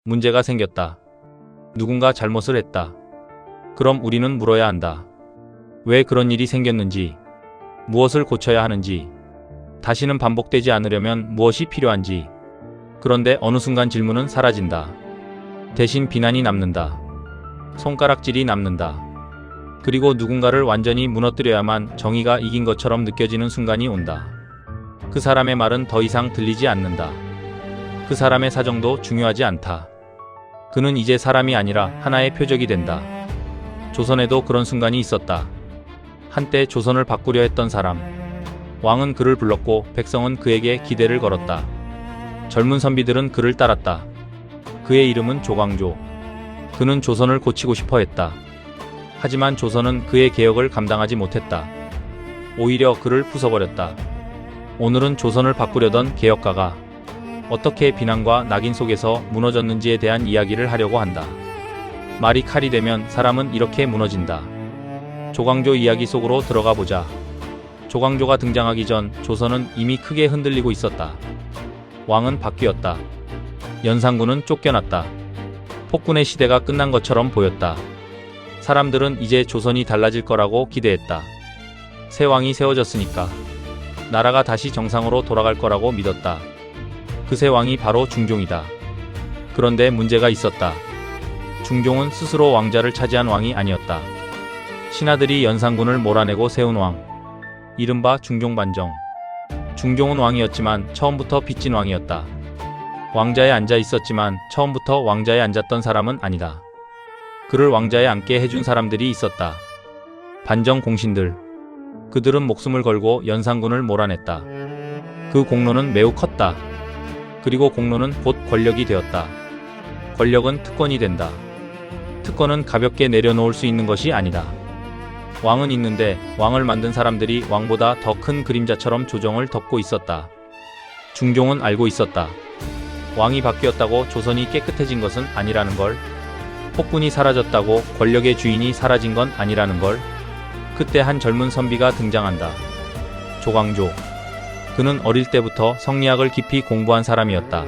문제가 생겼다. 누군가 잘못을 했다. 그럼 우리는 물어야 한다. 왜 그런 일이 생겼는지, 무엇을 고쳐야 하는지, 다시는 반복되지 않으려면 무엇이 필요한지. 그런데 어느 순간 질문은 사라진다. 대신 비난이 남는다. 손가락질이 남는다. 그리고 누군가를 완전히 무너뜨려야만 정의가 이긴 것처럼 느껴지는 순간이 온다. 그 사람의 말은 더 이상 들리지 않는다. 그 사람의 사정도 중요하지 않다. 그는 이제 사람이 아니라 하나의 표적이 된다. 조선에도 그런 순간이 있었다. 한때 조선을 바꾸려 했던 사람. 왕은 그를 불렀고 백성은 그에게 기대를 걸었다. 젊은 선비들은 그를 따랐다. 그의 이름은 조광조. 그는 조선을 고치고 싶어 했다. 하지만 조선은 그의 개혁을 감당하지 못했다. 오히려 그를 부숴버렸다. 오늘은 조선을 바꾸려던 개혁가가 어떻게 비난과 낙인 속에서 무너졌는지에 대한 이야기를 하려고 한다. 말이 칼이 되면 사람은 이렇게 무너진다. 조광조 이야기 속으로 들어가 보자. 조광조가 등장하기 전 조선은 이미 크게 흔들리고 있었다. 왕은 바뀌었다. 연산군은 쫓겨났다. 폭군의 시대가 끝난 것처럼 보였다. 사람들은 이제 조선이 달라질 거라고 기대했다. 새 왕이 세워졌으니까 나라가 다시 정상으로 돌아갈 거라고 믿었다. 그 새 왕이 바로 중종이다. 그런데 문제가 있었다. 중종은 스스로 왕자를 차지한 왕이 아니었다. 신하들이 연산군을 몰아내고 세운 왕. 이른바 중종반정. 중종은 왕이었지만 처음부터 빚진 왕이었다. 왕자에 앉아 있었지만 처음부터 왕자에 앉았던 사람은 아니다. 그를 왕자에 앉게 해준 사람들이 있었다. 반정 공신들. 그들은 목숨을 걸고 연산군을 몰아냈다. 그 공로는 매우 컸다. 그리고 공로는 곧 권력이 되었다. 권력은 특권이 된다. 특권은 가볍게 내려놓을 수 있는 것이 아니다. 왕은 있는데 왕을 만든 사람들이 왕보다 더 큰 그림자처럼 조정을 덮고 있었다. 중종은 알고 있었다. 왕이 바뀌었다고 조선이 깨끗해진 것은 아니라는 걸. 폭군이 사라졌다고 권력의 주인이 사라진 건 아니라는 걸. 그때 한 젊은 선비가 등장한다. 조광조. 그는 어릴 때부터 성리학을 깊이 공부한 사람이었다.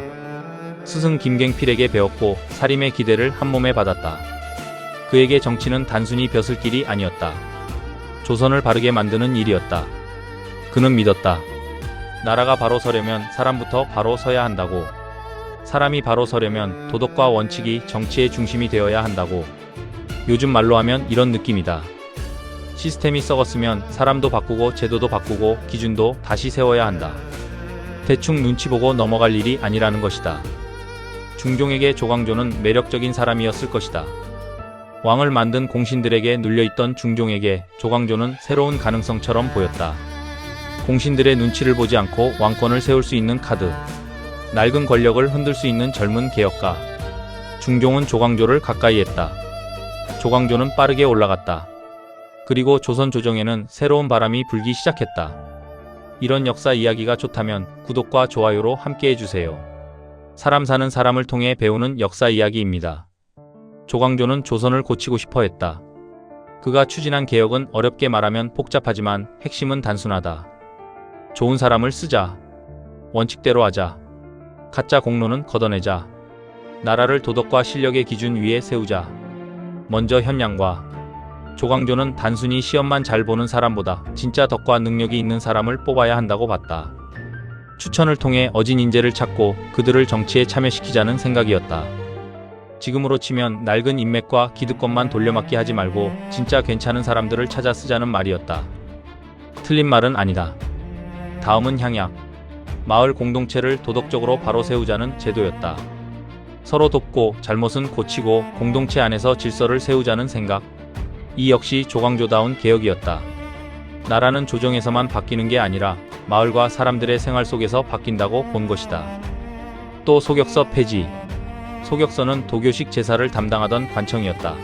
스승 김갱필에게 배웠고 사림의 기대를 한몸에 받았다. 그에게 정치는 단순히 벼슬길이 아니었다. 조선을 바르게 만드는 일이었다. 그는 믿었다. 나라가 바로 서려면 사람부터 바로 서야 한다고. 사람이 바로 서려면 도덕과 원칙이 정치의 중심이 되어야 한다고. 요즘 말로 하면 이런 느낌이다. 시스템이 썩었으면 사람도 바꾸고 제도도 바꾸고 기준도 다시 세워야 한다. 대충 눈치 보고 넘어갈 일이 아니라는 것이다. 중종에게 조광조는 매력적인 사람이었을 것이다. 왕을 만든 공신들에게 눌려있던 중종에게 조광조는 새로운 가능성처럼 보였다. 공신들의 눈치를 보지 않고 왕권을 세울 수 있는 카드. 낡은 권력을 흔들 수 있는 젊은 개혁가. 중종은 조광조를 가까이 했다. 조광조는 빠르게 올라갔다. 그리고 조선 조정에는 새로운 바람이 불기 시작했다. 이런 역사 이야기가 좋다면 구독과 좋아요로 함께 해주세요. 사람 사는 사람을 통해 배우는 역사 이야기입니다. 조광조는 조선을 고치고 싶어 했다. 그가 추진한 개혁은 어렵게 말하면 복잡하지만 핵심은 단순하다. 좋은 사람을 쓰자. 원칙대로 하자. 가짜 공로는 걷어내자. 나라를 도덕과 실력의 기준 위에 세우자. 먼저 현량과. 조광조는 단순히 시험만 잘 보는 사람보다 진짜 덕과 능력이 있는 사람을 뽑아야 한다고 봤다. 추천을 통해 어진 인재를 찾고 그들을 정치에 참여시키자는 생각이었다. 지금으로 치면 낡은 인맥과 기득권만 돌려막기 하지 말고 진짜 괜찮은 사람들을 찾아 쓰자는 말이었다. 틀린 말은 아니다. 다음은 향약. 마을 공동체를 도덕적으로 바로 세우자는 제도였다. 서로 돕고 잘못은 고치고 공동체 안에서 질서를 세우자는 생각. 이 역시 조광조다운 개혁이었다. 나라는 조정에서만 바뀌는 게 아니라 마을과 사람들의 생활 속에서 바뀐다고 본 것이다. 또 소격서 폐지. 소격서는 도교식 제사를 담당하던 관청이었다.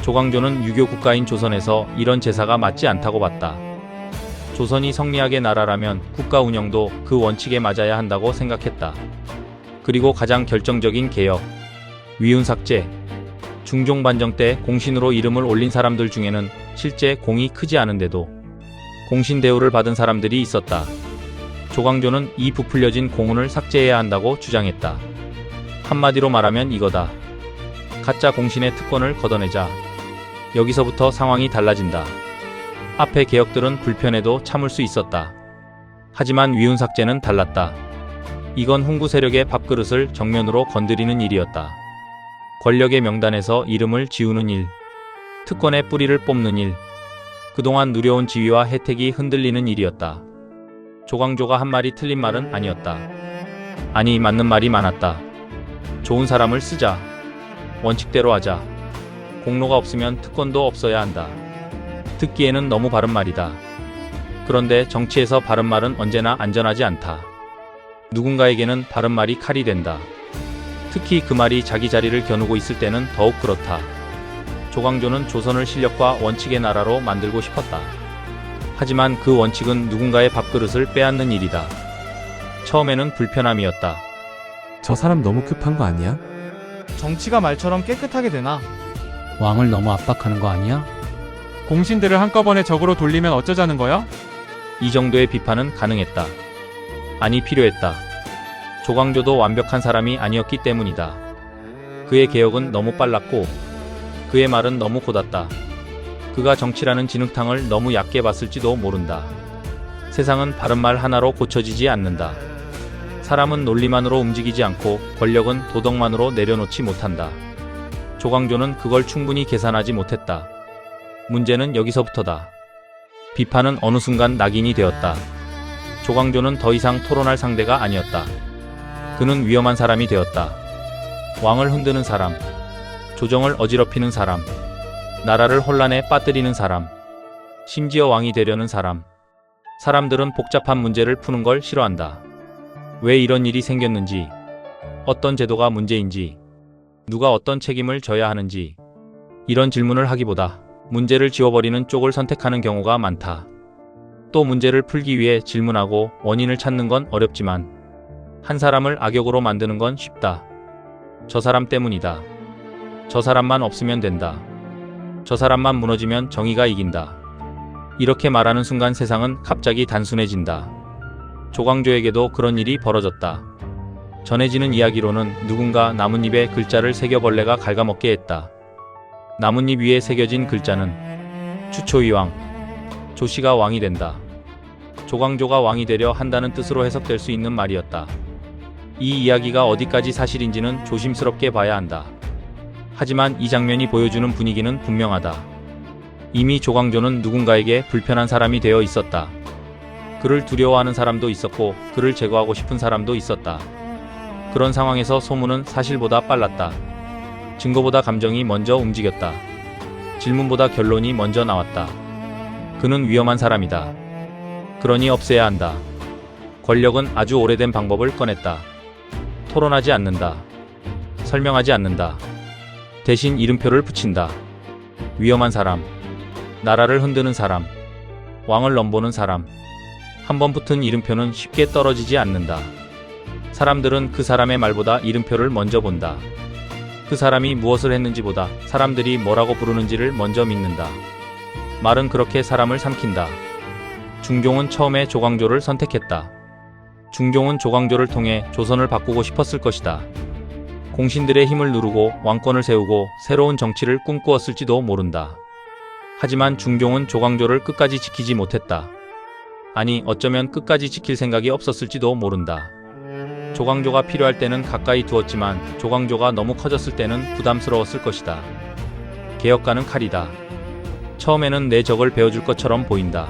조광조는 유교 국가인 조선에서 이런 제사가 맞지 않다고 봤다. 조선이 성리학의 나라라면 국가 운영도 그 원칙에 맞아야 한다고 생각했다. 그리고 가장 결정적인 개혁. 위훈 삭제. 중종 반정 때 공신으로 이름을 올린 사람들 중에는 실제 공이 크지 않은데도 공신 대우를 받은 사람들이 있었다. 조광조는 이 부풀려진 공운을 삭제해야 한다고 주장했다. 한마디로 말하면 이거다. 가짜 공신의 특권을 걷어내자. 여기서부터 상황이 달라진다. 앞의 개혁들은 불편해도 참을 수 있었다. 하지만 위훈삭제는 달랐다. 이건 훈구 세력의 밥그릇을 정면으로 건드리는 일이었다. 권력의 명단에서 이름을 지우는 일, 특권의 뿌리를 뽑는 일, 그동안 누려온 지위와 혜택이 흔들리는 일이었다. 조광조가 한 말이 틀린 말은 아니었다. 아니, 맞는 말이 많았다. 좋은 사람을 쓰자. 원칙대로 하자. 공로가 없으면 특권도 없어야 한다. 듣기에는 너무 바른 말이다. 그런데 정치에서 바른 말은 언제나 안전하지 않다. 누군가에게는 바른 말이 칼이 된다. 특히 그 말이 자기 자리를 겨누고 있을 때는 더욱 그렇다. 조광조는 조선을 실력과 원칙의 나라로 만들고 싶었다. 하지만 그 원칙은 누군가의 밥그릇을 빼앗는 일이다. 처음에는 불편함이었다. 저 사람 너무 급한 거 아니야? 정치가 말처럼 깨끗하게 되나? 왕을 너무 압박하는 거 아니야? 공신들을 한꺼번에 적으로 돌리면 어쩌자는 거야? 이 정도의 비판은 가능했다. 아니, 필요했다. 조광조도 완벽한 사람이 아니었기 때문이다. 그의 개혁은 너무 빨랐고 그의 말은 너무 곧았다. 그가 정치라는 진흙탕을 너무 얕게 봤을지도 모른다. 세상은 바른 말 하나로 고쳐지지 않는다. 사람은 논리만으로 움직이지 않고 권력은 도덕만으로 내려놓지 못한다. 조광조는 그걸 충분히 계산하지 못했다. 문제는 여기서부터다. 비판은 어느 순간 낙인이 되었다. 조광조는 더 이상 토론할 상대가 아니었다. 그는 위험한 사람이 되었다. 왕을 흔드는 사람, 조정을 어지럽히는 사람, 나라를 혼란에 빠뜨리는 사람, 심지어 왕이 되려는 사람. 사람들은 복잡한 문제를 푸는 걸 싫어한다. 왜 이런 일이 생겼는지, 어떤 제도가 문제인지, 누가 어떤 책임을 져야 하는지, 이런 질문을 하기보다 문제를 지워버리는 쪽을 선택하는 경우가 많다. 또 문제를 풀기 위해 질문하고 원인을 찾는 건 어렵지만 한 사람을 악역으로 만드는 건 쉽다. 저 사람 때문이다. 저 사람만 없으면 된다. 저 사람만 무너지면 정의가 이긴다. 이렇게 말하는 순간 세상은 갑자기 단순해진다. 조광조에게도 그런 일이 벌어졌다. 전해지는 이야기로는 누군가 나뭇잎에 글자를 새겨 벌레가 갉아먹게 했다. 나뭇잎 위에 새겨진 글자는 추초이왕, 조씨가 왕이 된다. 조광조가 왕이 되려 한다는 뜻으로 해석될 수 있는 말이었다. 이 이야기가 어디까지 사실인지는 조심스럽게 봐야 한다. 하지만 이 장면이 보여주는 분위기는 분명하다. 이미 조광조는 누군가에게 불편한 사람이 되어 있었다. 그를 두려워하는 사람도 있었고 그를 제거하고 싶은 사람도 있었다. 그런 상황에서 소문은 사실보다 빨랐다. 증거보다 감정이 먼저 움직였다. 질문보다 결론이 먼저 나왔다. 그는 위험한 사람이다. 그러니 없애야 한다. 권력은 아주 오래된 방법을 꺼냈다. 토론하지 않는다. 설명하지 않는다. 대신 이름표를 붙인다. 위험한 사람, 나라를 흔드는 사람, 왕을 넘보는 사람. 한 번 붙은 이름표는 쉽게 떨어지지 않는다. 사람들은 그 사람의 말보다 이름표를 먼저 본다. 그 사람이 무엇을 했는지보다 사람들이 뭐라고 부르는지를 먼저 믿는다. 말은 그렇게 사람을 삼킨다. 중종은 처음에 조광조를 선택했다. 중종은 조광조를 통해 조선을 바꾸고 싶었을 것이다. 공신들의 힘을 누르고 왕권을 세우고 새로운 정치를 꿈꾸었을지도 모른다. 하지만 중종은 조광조를 끝까지 지키지 못했다. 아니, 어쩌면 끝까지 지킬 생각이 없었을지도 모른다. 조광조가 필요할 때는 가까이 두었지만 조광조가 너무 커졌을 때는 부담스러웠을 것이다. 개혁가는 칼이다. 처음에는 내 적을 베어줄 것처럼 보인다.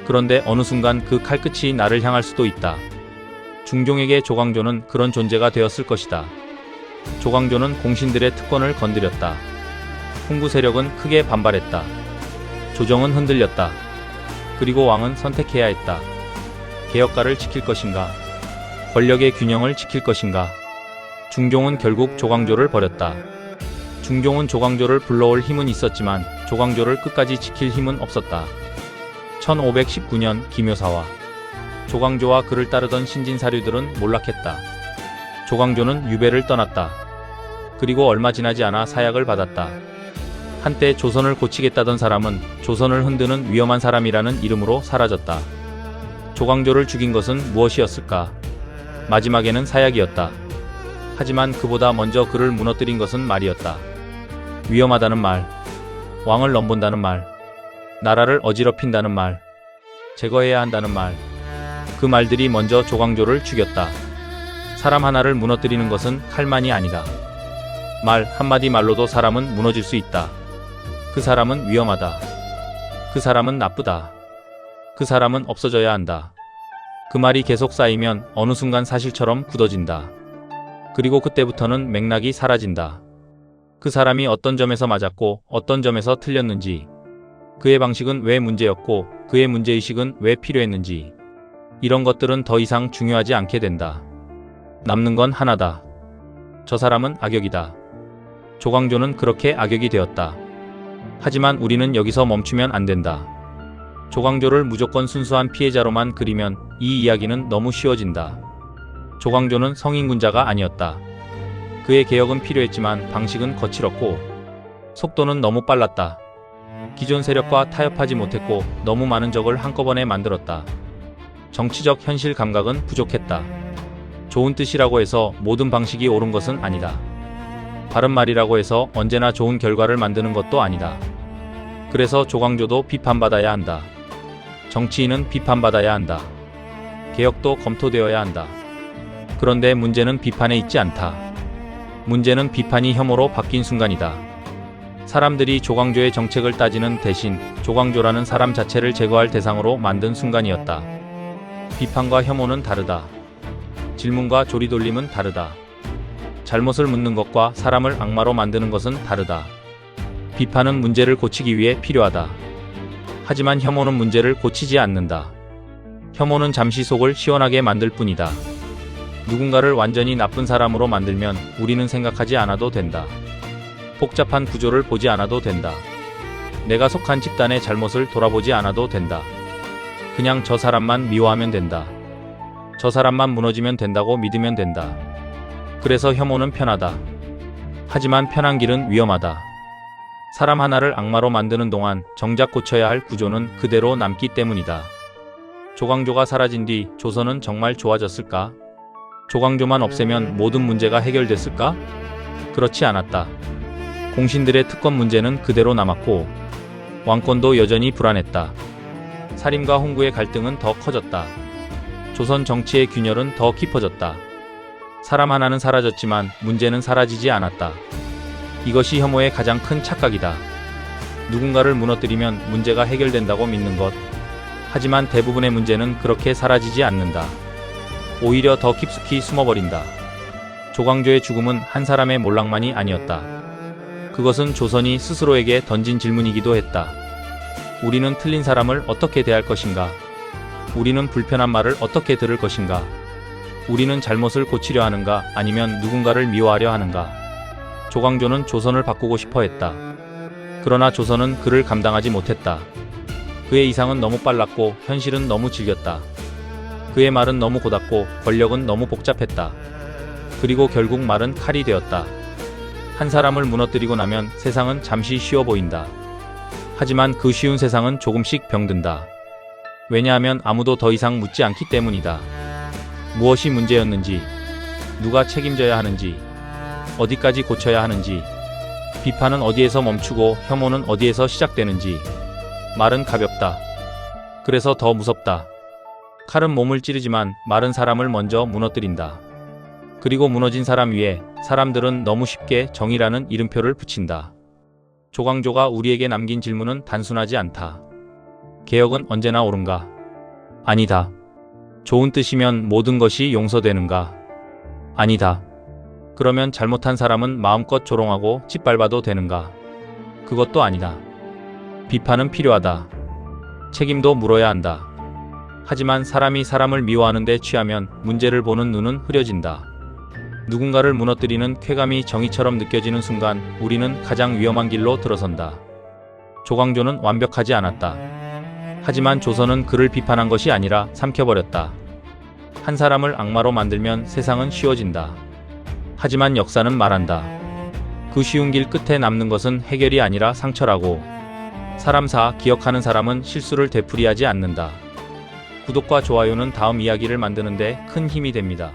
그런데 어느 순간 그 칼끝이 나를 향할 수도 있다. 중종에게 조광조는 그런 존재가 되었을 것이다. 조광조는 공신들의 특권을 건드렸다. 훈구 세력은 크게 반발했다. 조정은 흔들렸다. 그리고 왕은 선택해야 했다. 개혁가를 지킬 것인가? 권력의 균형을 지킬 것인가? 중종은 결국 조광조를 버렸다. 중종은 조광조를 불러올 힘은 있었지만 조광조를 끝까지 지킬 힘은 없었다. 1519년 기묘사화. 조광조와 그를 따르던 신진사류들은 몰락했다. 조광조는 유배를 떠났다. 그리고 얼마 지나지 않아 사약을 받았다. 한때 조선을 고치겠다던 사람은 조선을 흔드는 위험한 사람이라는 이름으로 사라졌다. 조광조를 죽인 것은 무엇이었을까? 마지막에는 사약이었다. 하지만 그보다 먼저 그를 무너뜨린 것은 말이었다. 위험하다는 말, 왕을 넘본다는 말, 나라를 어지럽힌다는 말, 제거해야 한다는 말. 그 말들이 먼저 조광조를 죽였다. 사람 하나를 무너뜨리는 것은 칼만이 아니다. 말 한마디 말로도 사람은 무너질 수 있다. 그 사람은 위험하다. 그 사람은 나쁘다. 그 사람은 없어져야 한다. 그 말이 계속 쌓이면 어느 순간 사실처럼 굳어진다. 그리고 그때부터는 맥락이 사라진다. 그 사람이 어떤 점에서 맞았고 어떤 점에서 틀렸는지, 그의 방식은 왜 문제였고 그의 문제의식은 왜 필요했는지, 이런 것들은 더 이상 중요하지 않게 된다. 남는 건 하나다. 저 사람은 악역이다. 조광조는 그렇게 악역이 되었다. 하지만 우리는 여기서 멈추면 안 된다. 조광조를 무조건 순수한 피해자로만 그리면 이 이야기는 너무 쉬워진다. 조광조는 성인군자가 아니었다. 그의 개혁은 필요했지만 방식은 거칠었고 속도는 너무 빨랐다. 기존 세력과 타협하지 못했고 너무 많은 적을 한꺼번에 만들었다. 정치적 현실 감각은 부족했다. 좋은 뜻이라고 해서 모든 방식이 옳은 것은 아니다. 바른 말이라고 해서 언제나 좋은 결과를 만드는 것도 아니다. 그래서 조광조도 비판받아야 한다. 정치인은 비판받아야 한다. 개혁도 검토되어야 한다. 그런데 문제는 비판에 있지 않다. 문제는 비판이 혐오로 바뀐 순간이다. 사람들이 조광조의 정책을 따지는 대신 조광조라는 사람 자체를 제거할 대상으로 만든 순간이었다. 비판과 혐오는 다르다. 질문과 조리돌림은 다르다. 잘못을 묻는 것과 사람을 악마로 만드는 것은 다르다. 비판은 문제를 고치기 위해 필요하다. 하지만 혐오는 문제를 고치지 않는다. 혐오는 잠시 속을 시원하게 만들 뿐이다. 누군가를 완전히 나쁜 사람으로 만들면 우리는 생각하지 않아도 된다. 복잡한 구조를 보지 않아도 된다. 내가 속한 집단의 잘못을 돌아보지 않아도 된다. 그냥 저 사람만 미워하면 된다. 저 사람만 무너지면 된다고 믿으면 된다. 그래서 혐오는 편하다. 하지만 편한 길은 위험하다. 사람 하나를 악마로 만드는 동안 정작 고쳐야 할 구조는 그대로 남기 때문이다. 조광조가 사라진 뒤 조선은 정말 좋아졌을까? 조광조만 없애면 모든 문제가 해결됐을까? 그렇지 않았다. 공신들의 특권 문제는 그대로 남았고 왕권도 여전히 불안했다. 사림과 홍구의 갈등은 더 커졌다. 조선 정치의 균열은 더 깊어졌다. 사람 하나는 사라졌지만 문제는 사라지지 않았다. 이것이 혐오의 가장 큰 착각이다. 누군가를 무너뜨리면 문제가 해결된다고 믿는 것. 하지만 대부분의 문제는 그렇게 사라지지 않는다. 오히려 더 깊숙이 숨어버린다. 조광조의 죽음은 한 사람의 몰락만이 아니었다. 그것은 조선이 스스로에게 던진 질문이기도 했다. 우리는 틀린 사람을 어떻게 대할 것인가? 우리는 불편한 말을 어떻게 들을 것인가? 우리는 잘못을 고치려 하는가? 아니면 누군가를 미워하려 하는가? 조광조는 조선을 바꾸고 싶어 했다. 그러나 조선은 그를 감당하지 못했다. 그의 이상은 너무 빨랐고 현실은 너무 질겼다. 그의 말은 너무 고닫고 권력은 너무 복잡했다. 그리고 결국 말은 칼이 되었다. 한 사람을 무너뜨리고 나면 세상은 잠시 쉬워 보인다. 하지만 그 쉬운 세상은 조금씩 병든다. 왜냐하면 아무도 더 이상 묻지 않기 때문이다. 무엇이 문제였는지, 누가 책임져야 하는지, 어디까지 고쳐야 하는지, 비판은 어디에서 멈추고 혐오는 어디에서 시작되는지. 말은 가볍다. 그래서 더 무섭다. 칼은 몸을 찌르지만 말은 사람을 먼저 무너뜨린다. 그리고 무너진 사람 위에 사람들은 너무 쉽게 정의라는 이름표를 붙인다. 조광조가 우리에게 남긴 질문은 단순하지 않다. 개혁은 언제나 옳은가? 아니다. 좋은 뜻이면 모든 것이 용서되는가? 아니다. 그러면 잘못한 사람은 마음껏 조롱하고 짓밟아도 되는가? 그것도 아니다. 비판은 필요하다. 책임도 물어야 한다. 하지만 사람이 사람을 미워하는 데 취하면 문제를 보는 눈은 흐려진다. 누군가를 무너뜨리는 쾌감이 정의처럼 느껴지는 순간 우리는 가장 위험한 길로 들어선다. 조광조는 완벽하지 않았다. 하지만 조선은 그를 비판한 것이 아니라 삼켜버렸다. 한 사람을 악마로 만들면 세상은 쉬워진다. 하지만 역사는 말한다. 그 쉬운 길 끝에 남는 것은 해결이 아니라 상처라고. 사람사 기억하는 사람은 실수를 되풀이하지 않는다. 구독과 좋아요는 다음 이야기를 만드는데 큰 힘이 됩니다.